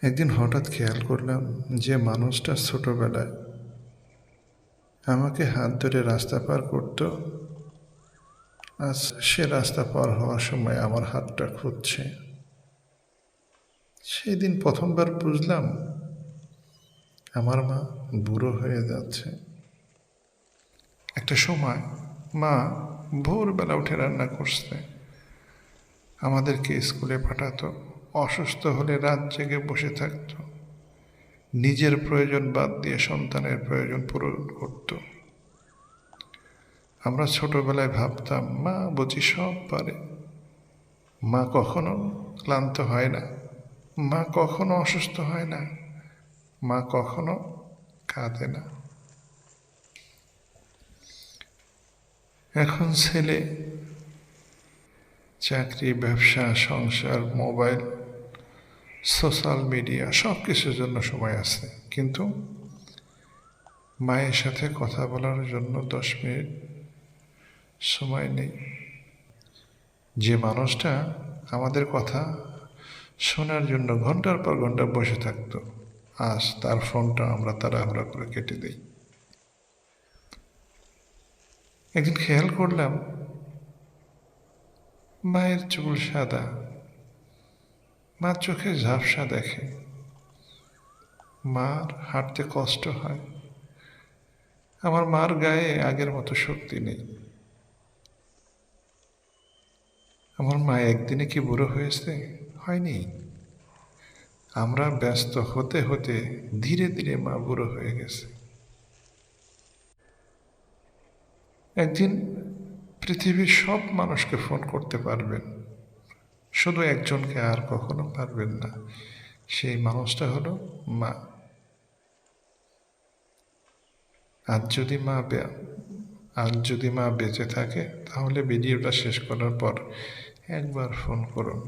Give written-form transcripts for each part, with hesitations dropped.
একদিন হঠাৎ খেয়াল করলাম যে মানুষটা ছোটবেলায় আমাকে হাত ধরে রাস্তা পার করত, আজ সে রাস্তা পার হওয়ার সময় আমার হাতটা খুঁজছে। সেদিন প্রথমবার বুঝলাম আমার মা বুড়ো হয়ে যাচ্ছে। একটা সময় মা ভোরবেলা উঠে রান্না করছে, আমাদেরকে স্কুলে পাঠাতো, অসুস্থ হলে রাত জেগে বসে থাকতো, নিজের প্রয়োজন বাদ দিয়ে সন্তানের প্রয়োজন পূরণ করত। আমরা ছোটবেলায় ভাবতাম মা বুঝি সব পারে, মা কখনো ক্লান্ত হয় না, মা কখনো অসুস্থ হয় না, মা কখনো কাঁদে না। এখন ছেলে চাকরি, ব্যবসা, সংসার, মোবাইল, সোশ্যাল মিডিয়া সব কিছুর জন্য সময় আছে, কিন্তু মায়ের সাথে কথা বলার জন্য 10 মিনিট সময় নেই। যে মানুষটা আমাদের কথা শোনার জন্য ঘন্টার পর ঘন্টা বসে থাকতো, আজ তার ফোনটা আমরা তাড়াহুড়া করে কেটে দিই। একদিন খেয়াল করলাম মায়ের চুল সাদা, মা চোখে ঝাপসা দেখে, মার হাঁটতে কষ্ট হয়। আমার মার গায়ে আগের মতো শক্তি নেই। আমার মা একদিনে কি বুড়ো হয়েছে? হয়নি। আমরা ব্যস্ত হতে হতে ধীরে ধীরে মা বুড়ো হয়ে গেছে। একদিন পৃথিবীর সব মানুষকে ফোন করতে পারবেন, শুধু একজনকে আর কখনো পারবেন না। সেই মানুষটা হলো মা। আজ যদি মা আজ যদি মা বেঁচে থাকে, তাহলে ভিডিওটা শেষ করার পর একবার ফোন করুন।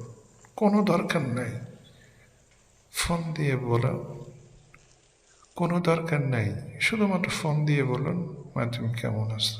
কোনো দরকার নাই ফোন দিয়ে বলা, কোনো দরকার নাই, শুধুমাত্র ফোন দিয়ে বলুন মা তুমি কেমন আছো।